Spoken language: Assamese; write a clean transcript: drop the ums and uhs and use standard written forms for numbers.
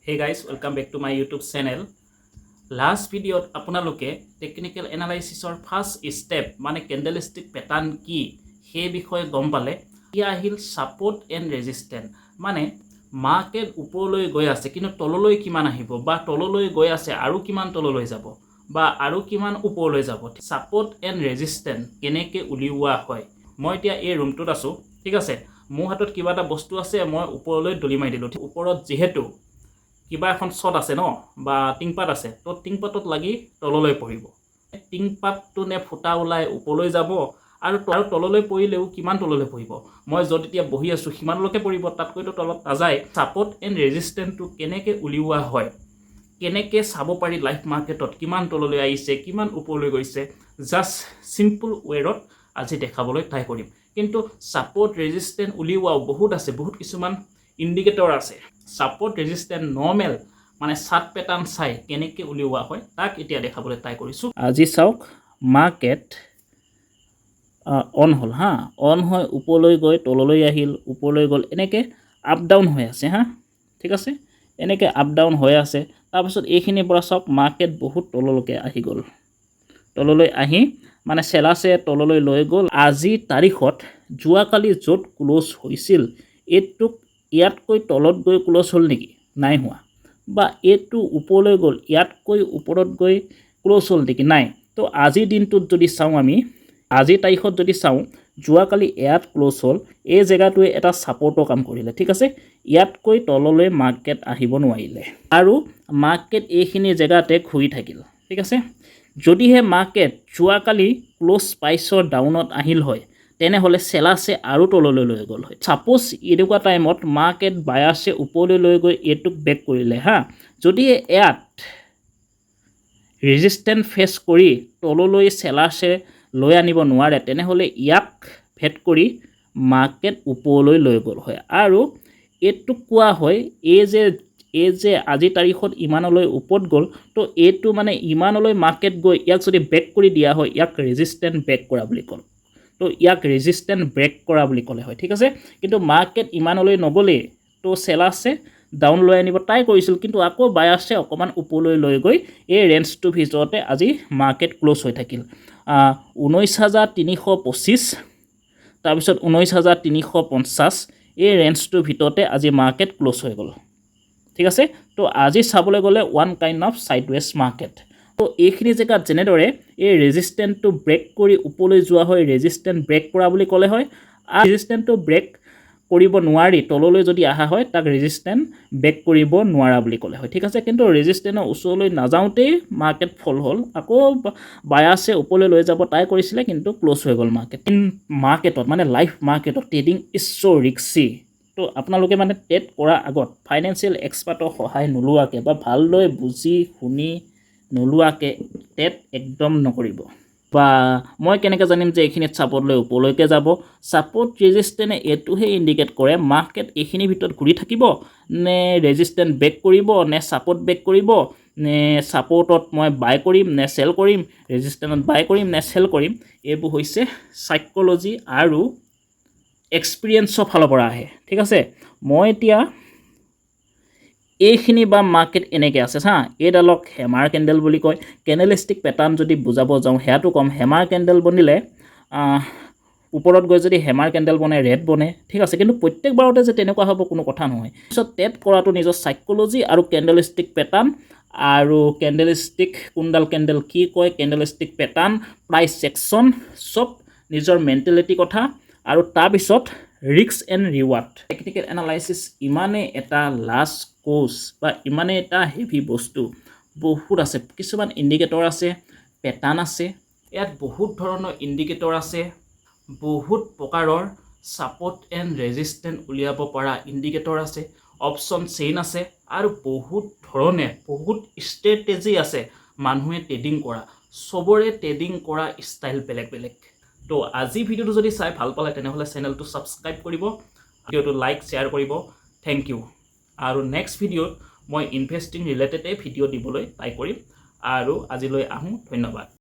Hey guys, welcome back to my YouTube channel. Last video আপোনালোকে টেকনিক্যাল এনালাইসিসৰ ফার্স্ট স্টেপ মানে ক্যান্ডেলস্টিক প্যাটার্ন কি হে বিষয়ে গম পালে কি আহিল সাপোর্ট এন্ড রেজিস্ট্যান্স মানে মার্কেট উপৰলৈ গৈ আছে কিন্তু তললৈ কিমান আহিব বা তললৈ গৈ আছে আৰু কিমান তললৈ যাব বা আৰু কিমান উপৰলৈ যাব সাপোৰ্ট এন্ড ৰেজিস্ট্যান্স কেনেকৈ উলিওৱা হয় মই এতিয়া এই ৰুমটোত আছো ঠিক আছে মোৰ হাতত কিবা এটা বস্তু আছে মই উপৰলৈ দলি মাৰি দিলো ওপৰত যেহেতু কিবা এখন শট আছে ন বা টিংপাত আছে তো টিংপাতত লাগি তললৈ পৰিব টিংপাতটো নে ফুটা ওলাই উপৰলৈ যাব আৰু তললৈ পৰিলেও কিমান তললৈ পৰিব মই যত এতিয়া বহি আছো কিমানলৈকে পৰিব তাতকৈতো তলত নাযায় সাপোৰ্ট এন্ড ৰেজিস্ট্যান্সটো কেনেকৈ উলিওৱা হয় কেনেকৈ চাব পাৰি লাইফ মাৰ্কেটত কিমান তললৈ আহিছে কিমান উপৰলৈ গৈছে জাস্ট সিম্পল ওয়েৰত আজি দেখাবলৈ ট্ৰাই কৰিম কিন্তু সাপোৰ্ট ৰেজিস্ট্যান্স উলিওৱাও বহুত আছে বহুত কিছুমান ইন্ডিকেটৰ আছে সাপোৰ্ট ৰেজিস্ট্যান্স নৰমাল মানে সাত প্যাটাৰ্ন চাই কেনেকৈ উলিওৱা হয় তাক এতিয়া দেখাবলৈ ট্ৰাই কৰিছো আজি চাওক মাৰ্কেট অন হল হা অন হয় উপৰলৈ গৈ তললৈ আহিল উপৰলৈ গল এনেকৈ আপ ডাউন হৈ আছে হা ঠিক আছে এনেকৈ আপ ডাউন হৈ আছে তাৰপিছত এইখিনিৰ পৰা চাওক মার্কেট বহুত তললৈকে আহি গল তললৈ আহি মানে সেলাসে তললৈ লৈ গল আজি তাৰিখত যোৱাকালি যত ক্লোজ হৈছিল এটুক ইয়াতকৈ তলত গৈ ক্লোজ হল নেকি নাই হোৱা বা এটু উপৰলৈ গল ইয়াতকৈ ওপৰত গৈ ক্লোজ হল নেকি নাই তো আজি দিনটোত যদি চাও আমি আজি তাৰিখত যদি চাও যোৱাকালি ইয়াত ক্লোজ হল এই জায়গাটোৱে এটা সাপোৰ্টৰ কাম কৰিলে ঠিক আছে ইয়াতকৈ তললৈ মাৰ্কেট আহিব নোৱাৰিলে আৰু মাৰ্কেট এইখিনি জায়গাতে ঘূৰি থাকিল ঠিক আছে যদিহে মাৰ্কেট যোৱাকালি ক্লোজ প্ৰাইছৰ ডাউনত আহিল হয় তেনেহলে সেলাসে আৰু তললৈ লৈ গল হয় সাপোজ এনেকুৱা টাইমত মাৰ্কেট বায়াসে উপৰলৈ লৈ গৈ এটুক বেক কৰিলে হা যদি ইয়াত ৰেজিস্ট্যান্স ফেস কৰি তললৈ সেলাসে লৈ আনিব নোৱাৰে তেনেহলে ইয়াক ফেট কৰি মাৰ্কেট উপৰলৈ লৈ গল হয় আৰু এটুক কোৱা হয় এই যে আজি তাৰিখত ইমানলৈ ওপৰত গল তো এটু মানে ইমানলৈ মাৰ্কেট গৈ ইয়াক যদি বেক কৰি দিয়া হয় ইয়াক ৰেজিস্ট্যান্স বেক কৰা বুলি কল তো ইয়াক ৰেজিস্ট্যান্স ব্ৰেক কৰা বুলি কলে হয় ঠিক আছে কিন্তু মাৰ্কেট ইমানলৈ নগলে তো সেলাসে ডাউন লৈ আনিব ট্ৰাই কৰিছিল কিন্তু আকৌ বায়াসে অকমান উপৰলৈ লৈ গৈ এই ৰেঞ্জটো ভিতৰতে আজি মাৰ্কেট ক্লোজ হৈ থাকিল 19325 তাৰপিছত 19350 এই ৰেঞ্জটো ভিতৰতে আজি মার্কেট ক্লোজ হৈ গল ঠিক আছে তো আজি চাবলৈ গলে one kind of sideways market তো এইখিনি জায়গাত যেনেদৰে এই ৰেজিস্ট্যান্সটো ব্ৰেক কৰি উপৰলৈ যোৱা হয় ৰেজিস্ট্যান্স ব্ৰেক কৰা বুলি কলে হয় আৰু ৰেজিস্ট্যান্সটো ব্ৰেক কৰিব নোৱাৰি তললৈ যদি আহা হয় তাক ৰেজিস্ট্যান্স ব্ৰেক কৰিব নোৱাৰা বুলি কলে হয় ঠিক আছে কিন্তু ৰেজিস্ট্যান্সৰ ওচৰলৈ নাযাওঁতেই মাৰ্কেট ফল হল আকৌ বায়াসে উপৰলৈ লৈ যাব ট্ৰাই কৰিছিলে কিন্তু ক্লোজ হৈ গল মাৰ্কেট মাৰ্কেটত মানে লাইফ মাৰ্কেটত ট্ৰেডিং ইজ সো ৰিস্কি তো আপোনালোকে মানে ট্ৰেড কৰা আগত ফাইনান্সিয়েল এক্সপাৰ্টৰ সহায় নোলোৱাকে বা ভালদৰে বুজি শুনি নোলোৱাকে ট্ৰেড একদম নকৰিব বা মই কেনেকৈ জানিম যে এইখিনিত সাপোৰ্ট লৈ উপৰলৈকে যাব সাপোৰ্ট ৰেজিস্ট্যান্স এটোহে ইন্ডিকেট কৰে মাৰ্কেট এইখিনি ভিতৰত ঘূৰি থাকিব নে ৰেজিস্ট্যান্স ব্ৰেক কৰিব নে সাপোৰ্ট ব্ৰেক কৰিব নে সাপোৰ্টত মই বাই কৰিম নে সেল কৰিম ৰেজিস্ট্যান্সত বাই কৰিম নে সেল কৰিম এইবোৰ হৈছে সাইকোলজি আৰু এক্সপিৰিয়েন্সৰ ফালৰ পৰা আহে ঠিক আছে মই এতিয়া এইখিনি বা মাৰ্কেট এনেকৈ আছে হা এইডালক হেমাৰ ক্যান্ডেল বুলি কয় ক্যান্ডেলস্টিক প্যাটাৰ্ন যদি বুজাব যাওঁ হেয়াটো কম হেমাৰ ক্যান্ডেল বনিলে ওপৰত গৈ যদি হেমাৰ ক্যান্ডেল বনে ৰেড বনে ঠিক আছে কিন্তু প্ৰত্যেকবাৰতে যে তেনেকুৱা হ'ব কোনো কথা নহয় সো ট্ৰেড কৰাটো নিজৰ সাইকোলজি আৰু ক্যান্ডেলস্টিক প্যাটাৰ্ন আৰু ক্যান্ডেলস্টিক কোনডাল ক্যান্ডেল কি কয় ক্যান্ডেলস্টিক প্যাটাৰ্ন প্ৰাইস সেকশন সব নিজৰ মেন্টালিটি কথা আৰু তাৰ পিছত risk and reward technical analysis ইমানে এটা লাষ্ট কোৰ্স বা ইমানে এটা হেভি বস্তু বহুত আছে কিছুমান ইন্ডিকেটৰ আছে প্যাটাৰ্ন আছে ইয়াত বহুত ধৰণৰ ইন্ডিকেটৰ আছে বহুত প্ৰকাৰৰ সাপোৰ্ট এন্ড ৰেজিস্ট্যান্স উলিয়াব পৰা ইন্ডিকেটৰ আছে অপশন চেইন আছে আৰু বহুত ধৰণে বহুত ষ্ট্ৰেটেজি আছে মানুহে ট্ৰেডিং কৰা সবৰে ট্ৰেডিং কৰা ষ্টাইল বেলেগ বেলেগ তো আজি ভিডিওটো যদি চাই ভাল পালে তেনেহলে চেনেলটো সাবস্ক্ৰাইব কৰিব ভিডিওটো লাইক শেয়াৰ কৰিব থ্যাংক ইউ আৰু নেক্সট ভিডিওত মই ইনভেস্টিং ৰিলেটেড ভিডিও দিবলৈ ট্ৰাই কৰিম আৰু আজিলৈ আহো ধন্যবাদ